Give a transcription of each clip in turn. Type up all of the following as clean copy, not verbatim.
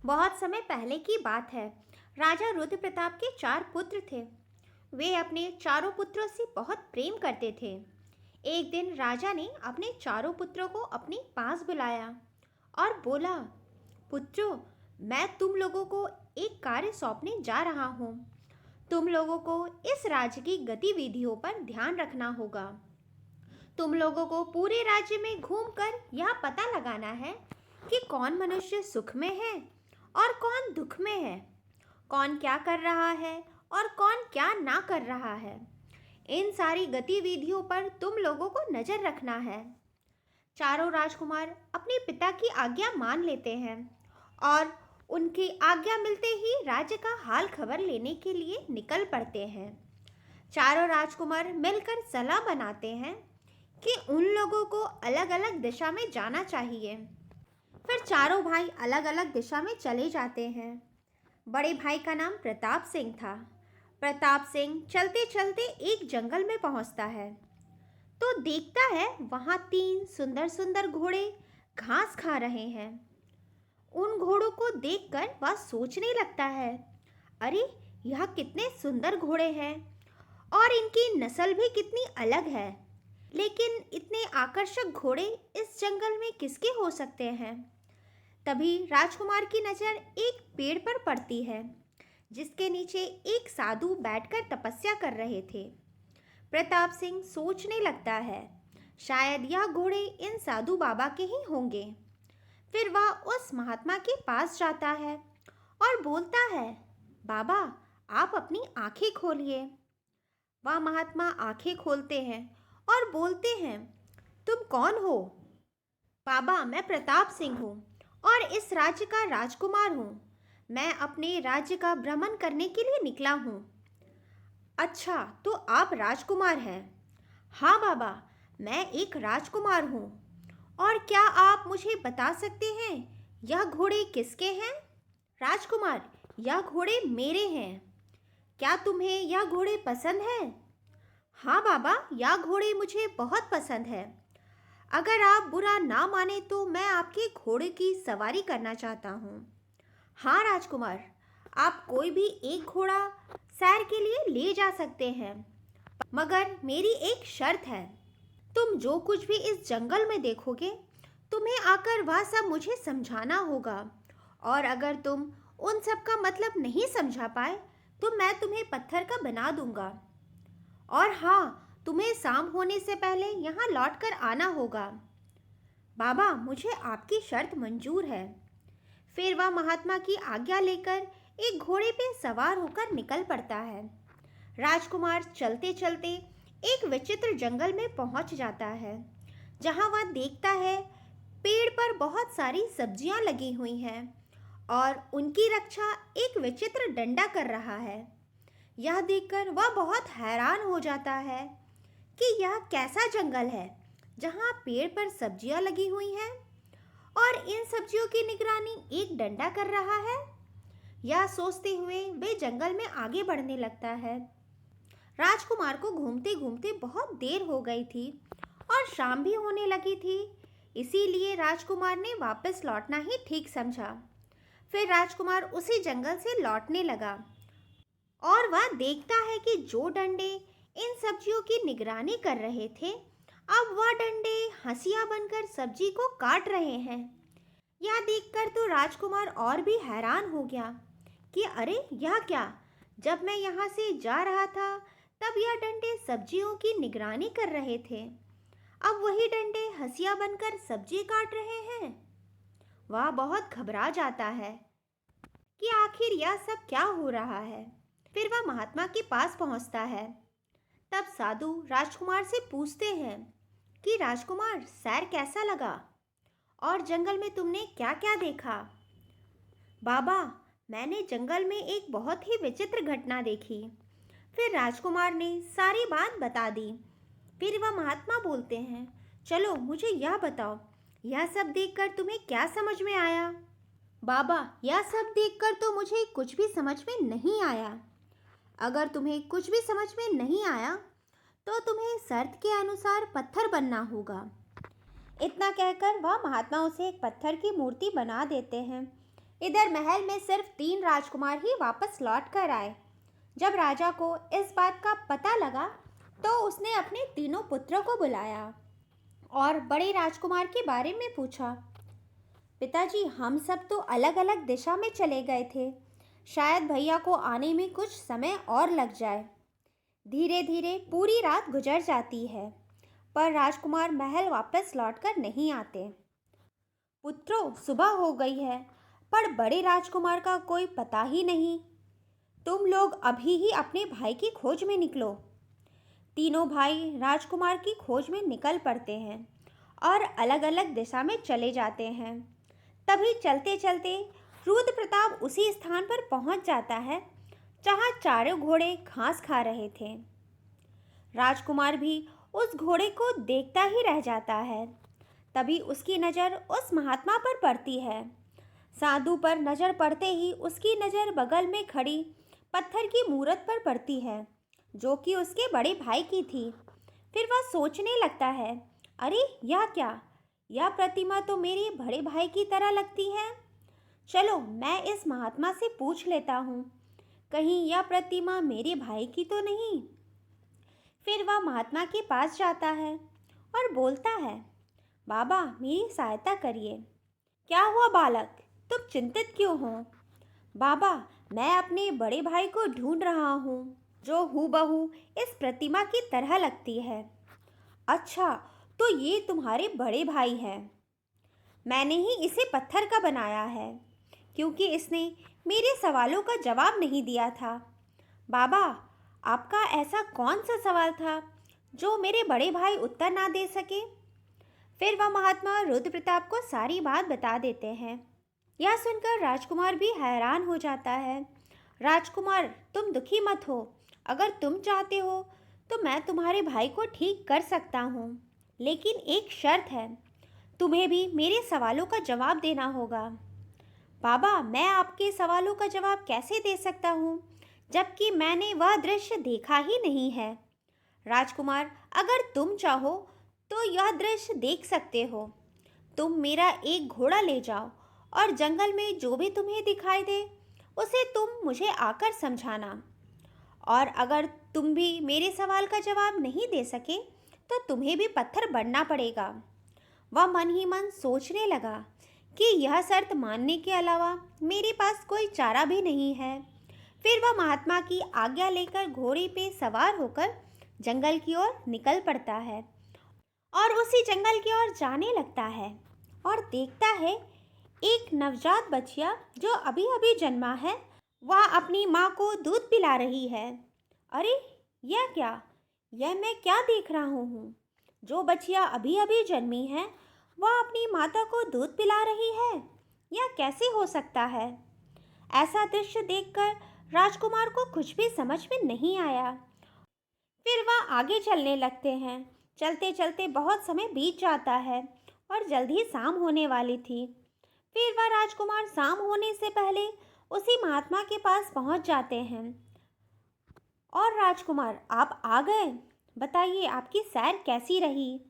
बहुत समय पहले की बात है। राजा रुद्र प्रताप के 4 पुत्र थे। वे अपने चारों पुत्रों से बहुत प्रेम करते थे। एक दिन राजा ने अपने चारों पुत्रों को अपने पास बुलाया और बोला, पुत्रों, मैं तुम लोगों को एक कार्य सौंपने जा रहा हूँ। तुम लोगों को इस राज्य की गतिविधियों पर ध्यान रखना होगा। तुम लोगों को पूरे राज्य में घूमकर यह पता लगाना है कि कौन मनुष्य सुख में है और कौन दुख में है, कौन क्या कर रहा है और कौन क्या ना कर रहा है। इन सारी गतिविधियों पर तुम लोगों को नजर रखना है। चारों राजकुमार अपने पिता की आज्ञा मान लेते हैं और उनकी आज्ञा मिलते ही राज्य का हाल खबर लेने के लिए निकल पड़ते हैं। चारों राजकुमार मिलकर सलाह बनाते हैं कि उन लोगों को अलग अलग दिशा में जाना चाहिए। फिर चारों भाई अलग अलग दिशा में चले जाते हैं। बड़े भाई का नाम प्रताप सिंह था। प्रताप सिंह चलते चलते एक जंगल में पहुंचता है तो देखता है वहां 3 सुंदर सुंदर घोड़े घास खा रहे हैं। उन घोड़ों को देखकर वह सोचने लगता है, अरे, यह कितने सुंदर घोड़े हैं और इनकी नस्ल भी कितनी अलग है। लेकिन इतने आकर्षक घोड़े इस जंगल में किसके हो सकते हैं। तभी राजकुमार की नज़र एक पेड़ पर पड़ती है जिसके नीचे एक साधु बैठकर तपस्या कर रहे थे। प्रताप सिंह सोचने लगता है, शायद यह घोड़े इन साधु बाबा के ही होंगे। फिर वह उस महात्मा के पास जाता है और बोलता है, बाबा, आप अपनी आंखें खोलिए। वह महात्मा आंखें खोलते हैं और बोलते हैं, तुम कौन हो। बाबा, मैं प्रताप सिंह हूँ और इस राज्य का राजकुमार हूँ। मैं अपने राज्य का भ्रमण करने के लिए निकला हूँ। अच्छा, तो आप राजकुमार हैं। हाँ बाबा, मैं एक राजकुमार हूँ। और क्या आप मुझे बता सकते हैं यह घोड़े किसके हैं। राजकुमार, यह घोड़े मेरे हैं। क्या तुम्हें यह घोड़े पसंद हैं। हाँ बाबा, यह घोड़े मुझे बहुत पसंद है। अगर आप बुरा ना माने तो मैं आपके घोड़े की सवारी करना चाहता हूँ। हाँ राजकुमार, आप कोई भी एक घोड़ा सैर के लिए ले जा सकते हैं, मगर मेरी एक शर्त है। तुम जो कुछ भी इस जंगल में देखोगे, तुम्हें आकर वह सब मुझे समझाना होगा। और अगर तुम उन सब का मतलब नहीं समझा पाए तो मैं तुम्हें पत्थर का बना दूंगा। और हाँ, तुम्हें शाम होने से पहले यहाँ लौट कर आना होगा। बाबा, मुझे आपकी शर्त मंजूर है। फिर वह महात्मा की आज्ञा लेकर एक घोड़े पे सवार होकर निकल पड़ता है। राजकुमार चलते चलते एक विचित्र जंगल में पहुंच जाता है, जहां वह देखता है पेड़ पर बहुत सारी सब्जियां लगी हुई हैं और उनकी रक्षा एक विचित्र डंडा कर रहा है। यह देखकर वह बहुत हैरान हो जाता है कि यह कैसा जंगल है जहां पेड़ पर सब्जियां लगी हुई हैं और इन सब्जियों की निगरानी एक डंडा कर रहा है। यह सोचते हुए वे जंगल में आगे बढ़ने लगता है। राजकुमार को घूमते घूमते बहुत देर हो गई थी और शाम भी होने लगी थी। इसीलिए राजकुमार ने वापस लौटना ही ठीक समझा। फिर राजकुमार उसी जंगल से लौटने लगा और वह देखता है कि जो डंडे इन सब्जियों की निगरानी कर रहे थे, अब वह डंडे हंसिया बनकर सब्जी को काट रहे हैं। यह देखकर तो राजकुमार और भी हैरान हो गया कि अरे, यह क्या। जब मैं यहाँ से जा रहा था तब यह डंडे सब्जियों की निगरानी कर रहे थे, अब वही डंडे हंसिया बनकर सब्जी काट रहे हैं। वह बहुत घबरा जाता है कि आखिर यह सब क्या हो रहा है। फिर वह महात्मा के पास पहुंचता है। तब साधु राजकुमार से पूछते हैं कि राजकुमार, सैर कैसा लगा और जंगल में तुमने क्या क्या देखा। बाबा, मैंने जंगल में एक बहुत ही विचित्र घटना देखी। फिर राजकुमार ने सारी बात बता दी। फिर वह महात्मा बोलते हैं, चलो मुझे यह बताओ, यह सब देखकर तुम्हें क्या समझ में आया। बाबा, यह सब देखकर तो मुझे कुछ भी समझ में नहीं आया। अगर तुम्हें कुछ भी समझ में नहीं आया तो तुम्हें शर्त के अनुसार पत्थर बनना होगा। इतना कहकर वह महात्मा उसे एक पत्थर की मूर्ति बना देते हैं। इधर महल में सिर्फ 3 राजकुमार ही वापस लौट कर आए। जब राजा को इस बात का पता लगा तो उसने अपने तीनों पुत्रों को बुलाया और बड़े राजकुमार के बारे में पूछा। पिताजी, हम सब तो अलग अलग दिशा में चले गए थे। शायद भैया को आने में कुछ समय और लग जाए। धीरे धीरे पूरी रात गुजर जाती है, पर राजकुमार महल वापस लौटकर नहीं आते। पुत्रों, सुबह हो गई है, पर बड़े राजकुमार का कोई पता ही नहीं। तुम लोग अभी ही अपने भाई की खोज में निकलो। तीनों भाई राजकुमार की खोज में निकल पड़ते हैं और अलग अलग दिशा में चले जाते हैं। तभी चलते चलते रुद्र प्रताप उसी स्थान पर पहुंच जाता है जहां चारों घोड़े घास खा रहे थे। राजकुमार भी उस घोड़े को देखता ही रह जाता है। तभी उसकी नज़र उस महात्मा पर पड़ती है। साधु पर नज़र पड़ते ही उसकी नज़र बगल में खड़ी पत्थर की मूरत पर पड़ती है, जो कि उसके बड़े भाई की थी। फिर वह सोचने लगता है, अरे यह क्या? यह प्रतिमा तो मेरे बड़े भाई की तरह लगती है। चलो, मैं इस महात्मा से पूछ लेता हूँ, कहीं यह प्रतिमा मेरे भाई की तो नहीं। फिर वह महात्मा के पास जाता है और बोलता है, बाबा, मेरी सहायता करिए। क्या हुआ बालक, तुम चिंतित क्यों हो? बाबा, मैं अपने बड़े भाई को ढूंढ रहा हूँ, जो हूबहू इस प्रतिमा की तरह लगती है। अच्छा, तो ये तुम्हारे बड़े भाई हैं। मैंने ही इसे पत्थर का बनाया है, क्योंकि इसने मेरे सवालों का जवाब नहीं दिया था। बाबा, आपका ऐसा कौन सा सवाल था जो मेरे बड़े भाई उत्तर ना दे सके? फिर वह महात्मा रुद्र प्रताप को सारी बात बता देते हैं। यह सुनकर राजकुमार भी हैरान हो जाता है। राजकुमार, तुम दुखी मत हो। अगर तुम चाहते हो तो मैं तुम्हारे भाई को ठीक कर सकता हूँ, लेकिन एक शर्त है, तुम्हें भी मेरे सवालों का जवाब देना होगा। बाबा, मैं आपके सवालों का जवाब कैसे दे सकता हूँ, जबकि मैंने वह दृश्य देखा ही नहीं है। राजकुमार, अगर तुम चाहो तो यह दृश्य देख सकते हो। तुम मेरा एक घोड़ा ले जाओ और जंगल में जो भी तुम्हें दिखाई दे उसे तुम मुझे आकर समझाना। और अगर तुम भी मेरे सवाल का जवाब नहीं दे सके तो तुम्हें भी पत्थर बनना पड़ेगा। वह मन ही मन सोचने लगा कि यह शर्त मानने के अलावा मेरे पास कोई चारा भी नहीं है। फिर वह महात्मा की आज्ञा लेकर घोड़े पे सवार होकर जंगल की ओर निकल पड़ता है और उसी जंगल की ओर जाने लगता है और देखता है एक नवजात बच्चिया जो अभी अभी जन्मा है, वह अपनी माँ को दूध पिला रही है। अरे यह क्या? यह मैं क्या देख रहा हूँ? जो बच्चिया अभी अभी जन्मी है वह अपनी माता को दूध पिला रही है। यह कैसे हो सकता है? ऐसा दृश्य देखकर राजकुमार को कुछ भी समझ में नहीं आया। फिर वह आगे चलने लगते हैं। चलते चलते बहुत समय बीत जाता है और जल्द ही शाम होने वाली थी। फिर वह राजकुमार शाम होने से पहले उसी महात्मा के पास पहुंच जाते हैं। और राजकुमार, आप आ गए। बताइए, आपकी सैर कैसी रही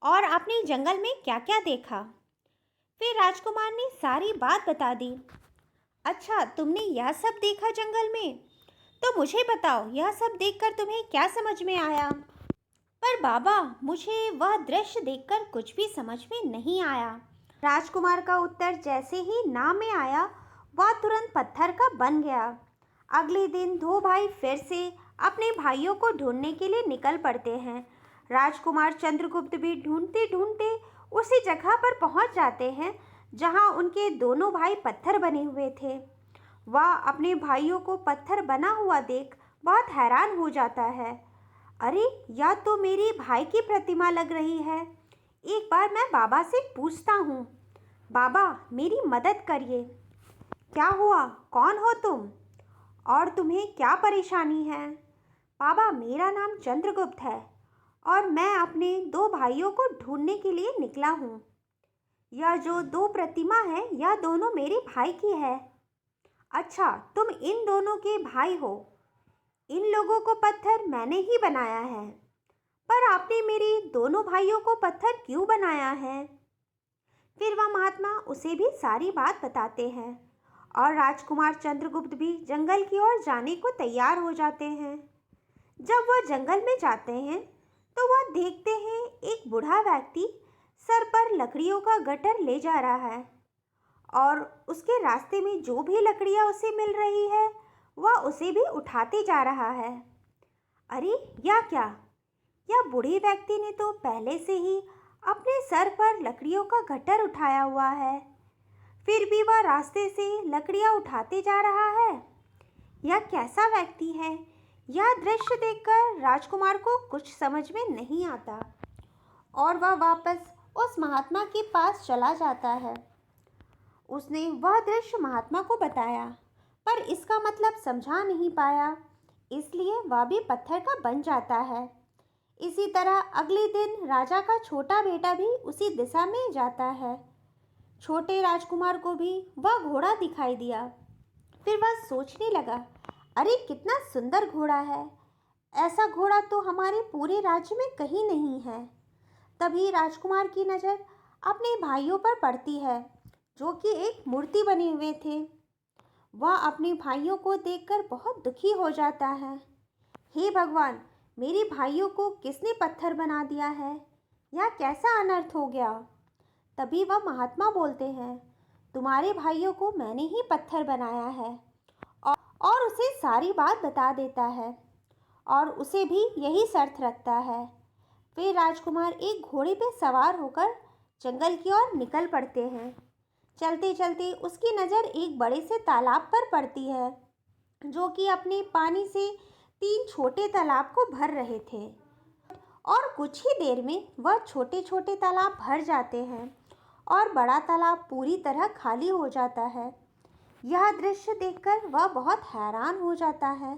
और आपने जंगल में क्या क्या देखा? फिर राजकुमार ने सारी बात बता दी। अच्छा, तुमने यह सब देखा जंगल में? तो मुझे बताओ, यह सब देखकर तुम्हें क्या समझ में आया? पर बाबा, मुझे वह दृश्य देखकर कुछ भी समझ में नहीं आया। राजकुमार का उत्तर जैसे ही नाम में आया, वह तुरंत पत्थर का बन गया। अगले दिन दो भाई फिर से अपने भाइयों को ढूंढने के लिए निकल पड़ते हैं। राजकुमार चंद्रगुप्त भी ढूंढते ढूंढते उसी जगह पर पहुंच जाते हैं जहां उनके दोनों भाई पत्थर बने हुए थे। वह अपने भाइयों को पत्थर बना हुआ देख बहुत हैरान हो जाता है। अरे, यह तो मेरे भाई की प्रतिमा लग रही है। एक बार मैं बाबा से पूछता हूँ। बाबा, मेरी मदद करिए। क्या हुआ? कौन हो तुम और तुम्हें क्या परेशानी है? बाबा, मेरा नाम चंद्रगुप्त है और मैं अपने दो भाइयों को ढूंढने के लिए निकला हूँ। यह जो दो प्रतिमा है, यह दोनों मेरे भाई की है। अच्छा, तुम इन दोनों के भाई हो। इन लोगों को पत्थर मैंने ही बनाया है, पर आपने मेरे दोनों भाइयों को पत्थर क्यों बनाया है? फिर वह महात्मा उसे भी सारी बात बताते हैं और राजकुमार चंद्रगुप्त भी जंगल की ओर जाने को तैयार हो जाते हैं। जब वह जंगल में जाते हैं तो वह देखते हैं एक बूढ़ा व्यक्ति सर पर लकड़ियों का गट्ठर ले जा रहा है और उसके रास्ते में जो भी लकड़ियां उसे मिल रही है वह उसे भी उठाते जा रहा है। अरे यह क्या! यह बूढ़े व्यक्ति ने तो पहले से ही अपने सर पर लकड़ियों का गट्ठर उठाया हुआ है, फिर भी वह रास्ते से लकड़ियां उठाते जा रहा है। यह कैसा व्यक्ति है? यह दृश्य देखकर राजकुमार को कुछ समझ में नहीं आता और वह वापस उस महात्मा के पास चला जाता है। उसने वह दृश्य महात्मा को बताया पर इसका मतलब समझा नहीं पाया, इसलिए वह भी पत्थर का बन जाता है। इसी तरह अगले दिन राजा का छोटा बेटा भी उसी दिशा में जाता है। छोटे राजकुमार को भी वह घोड़ा दिखाई दिया। फिर वह सोचने लगा, अरे कितना सुंदर घोड़ा है! ऐसा घोड़ा तो हमारे पूरे राज्य में कहीं नहीं है। तभी राजकुमार की नज़र अपने भाइयों पर पड़ती है जो कि एक मूर्ति बने हुए थे। वह अपने भाइयों को देखकर बहुत दुखी हो जाता है। हे भगवान, मेरे भाइयों को किसने पत्थर बना दिया है? यह कैसा अनर्थ हो गया? तभी वह महात्मा बोलते हैं, तुम्हारे भाइयों को मैंने ही पत्थर बनाया है, और उसे सारी बात बता देता है और उसे भी यही शर्त रखता है। फिर राजकुमार एक घोड़े पर सवार होकर जंगल की ओर निकल पड़ते हैं। चलते चलते उसकी नज़र एक बड़े से तालाब पर पड़ती है जो कि अपने पानी से 3 छोटे तालाब को भर रहे थे और कुछ ही देर में वह छोटे छोटे तालाब भर जाते हैं और बड़ा तालाब पूरी तरह खाली हो जाता है। यह दृश्य देखकर वह बहुत हैरान हो जाता है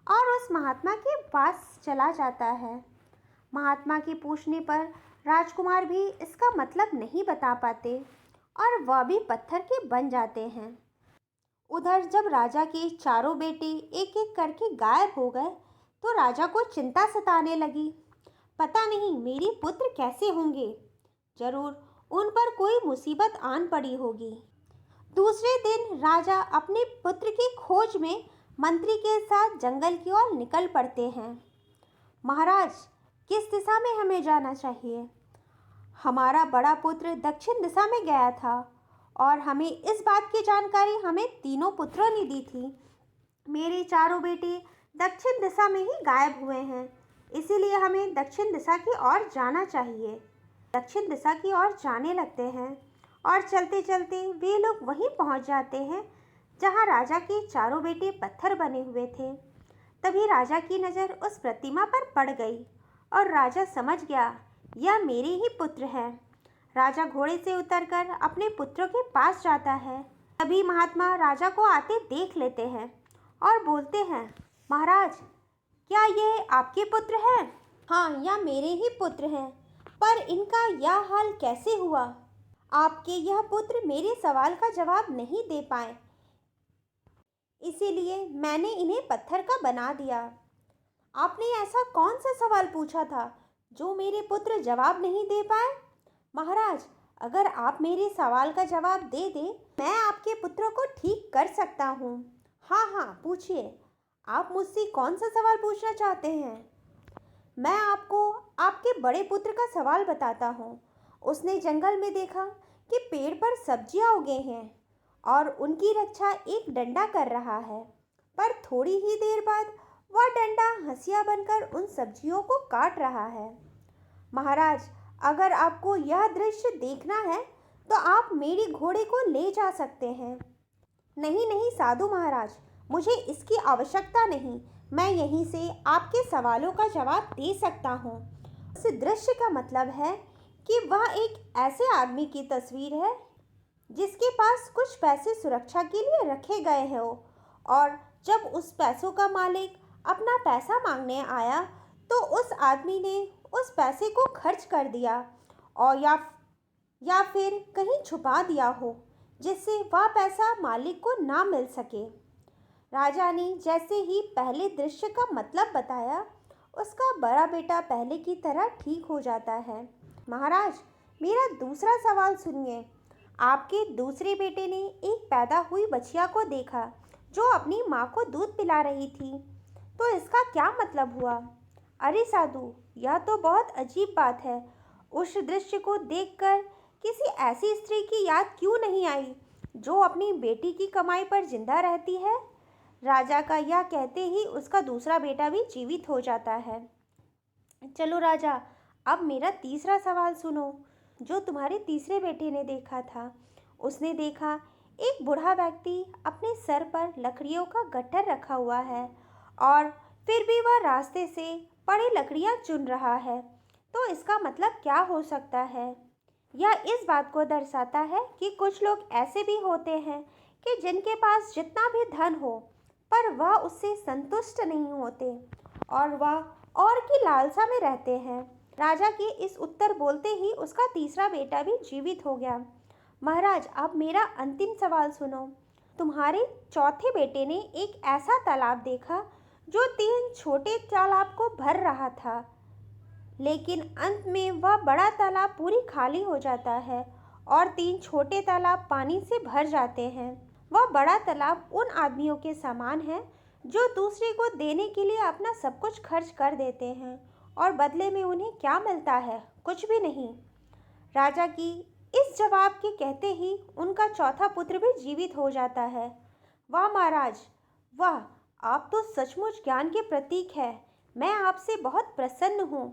और उस महात्मा के पास चला जाता है। महात्मा के पूछने पर राजकुमार भी इसका मतलब नहीं बता पाते और वह भी पत्थर के बन जाते हैं। उधर जब राजा के चारों बेटे एक एक करके गायब हो गए तो राजा को चिंता सताने लगी। पता नहीं मेरे पुत्र कैसे होंगे, जरूर उन पर कोई मुसीबत आन पड़ी होगी। दूसरे दिन राजा अपने पुत्र की खोज में मंत्री के साथ जंगल की ओर निकल पड़ते हैं। महाराज, किस दिशा में हमें जाना चाहिए? हमारा बड़ा पुत्र दक्षिण दिशा में गया था और हमें इस बात की जानकारी हमें तीनों पुत्रों ने दी थी। मेरे चारों बेटे दक्षिण दिशा में ही गायब हुए हैं, इसीलिए हमें दक्षिण दिशा की ओर जाना चाहिए। दक्षिण दिशा की ओर जाने लगते हैं और चलते चलते वे लोग वहीं पहुंच जाते हैं जहां राजा के चारों बेटे पत्थर बने हुए थे। तभी राजा की नज़र उस प्रतिमा पर पड़ गई और राजा समझ गया, यह मेरे ही पुत्र हैं। राजा घोड़े से उतरकर अपने पुत्रों के पास जाता है। तभी महात्मा राजा को आते देख लेते हैं और बोलते हैं, महाराज, क्या ये आपके पुत्र हैं? हाँ, यह मेरे ही पुत्र हैं, पर इनका यह हाल कैसे हुआ? आपके यह पुत्र मेरे सवाल का जवाब नहीं दे पाए, इसीलिए मैंने इन्हें पत्थर का बना दिया। आपने ऐसा कौन सा सवाल पूछा था जो मेरे पुत्र जवाब नहीं दे पाए? महाराज, अगर आप मेरे सवाल का जवाब दे दें, मैं आपके पुत्रों को ठीक कर सकता हूँ। हाँ हाँ, पूछिए, आप मुझसे कौन सा सवाल पूछना चाहते हैं? मैं आपको आपके बड़े पुत्र का सवाल बताता हूँ। उसने जंगल में देखा कि पेड़ पर सब्जियाँ उगे हैं और उनकी रक्षा एक डंडा कर रहा है, पर थोड़ी ही देर बाद वह डंडा हंसिया बनकर उन सब्जियों को काट रहा है। महाराज, अगर आपको यह दृश्य देखना है तो आप मेरे घोड़े को ले जा सकते हैं। नहीं नहीं साधु महाराज, मुझे इसकी आवश्यकता नहीं, मैं यहीं से आपके सवालों का जवाब दे सकता हूँ। इस दृश्य का मतलब है कि वह एक ऐसे आदमी की तस्वीर है जिसके पास कुछ पैसे सुरक्षा के लिए रखे गए हैं और जब उस पैसों का मालिक अपना पैसा मांगने आया तो उस आदमी ने उस पैसे को खर्च कर दिया और या फिर कहीं छुपा दिया हो जिससे वह पैसा मालिक को ना मिल सके। राजा ने जैसे ही पहले दृश्य का मतलब बताया, उसका बड़ा बेटा पहले की तरह ठीक हो जाता है। महाराज, मेरा दूसरा सवाल सुनिए। आपके दूसरे बेटे ने एक पैदा हुई बछिया को देखा जो अपनी माँ को दूध पिला रही थी। तो इसका क्या मतलब हुआ? अरे साधु, यह तो बहुत अजीब बात है। उस दृश्य को देखकर किसी ऐसी स्त्री की याद क्यों नहीं आई जो अपनी बेटी की कमाई पर जिंदा रहती है? राजा का यह कहते ही उसका दूसरा बेटा भी जीवित हो जाता है। चलो राजा, अब मेरा तीसरा सवाल सुनो। जो तुम्हारे तीसरे बेटे ने देखा था, उसने देखा एक बूढ़ा व्यक्ति अपने सर पर लकड़ियों का गट्ठर रखा हुआ है और फिर भी वह रास्ते से पड़ी लकड़ियां चुन रहा है। तो इसका मतलब क्या हो सकता है? यह इस बात को दर्शाता है कि कुछ लोग ऐसे भी होते हैं कि जिनके पास जितना भी धन हो पर वह उससे संतुष्ट नहीं होते और वह और की लालसा में रहते हैं। राजा के इस उत्तर बोलते ही उसका तीसरा बेटा भी जीवित हो गया। महाराज, अब मेरा अंतिम सवाल सुनो। तुम्हारे चौथे बेटे ने एक ऐसा तालाब देखा जो 3 छोटे तालाब को भर रहा था, लेकिन अंत में वह बड़ा तालाब पूरी खाली हो जाता है और 3 छोटे तालाब पानी से भर जाते हैं। वह बड़ा तालाब उन आदमियों के समान है जो दूसरे को देने के लिए अपना सब कुछ खर्च कर देते हैं और बदले में उन्हें क्या मिलता है? कुछ भी नहीं। राजा की इस जवाब के कहते ही उनका चौथा पुत्र भी जीवित हो जाता है। वाह महाराज, वाह! आप तो सचमुच ज्ञान के प्रतीक है। मैं आपसे बहुत प्रसन्न हूँ।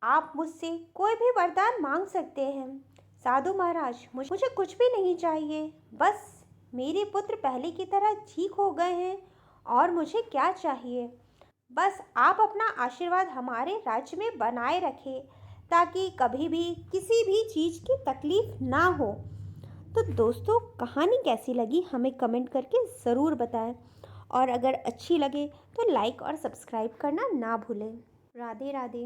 आप मुझसे कोई भी वरदान मांग सकते हैं। साधु महाराज, मुझे कुछ भी नहीं चाहिए। बस मेरे पुत्र पहले की तरह ठीक हो गए हैं और मुझे क्या चाहिए? बस आप अपना आशीर्वाद हमारे राज्य में बनाए रखें ताकि कभी भी किसी भी चीज़ की तकलीफ ना हो। तो दोस्तों, कहानी कैसी लगी हमें कमेंट करके ज़रूर बताएं और अगर अच्छी लगे तो लाइक और सब्सक्राइब करना ना भूलें। राधे राधे।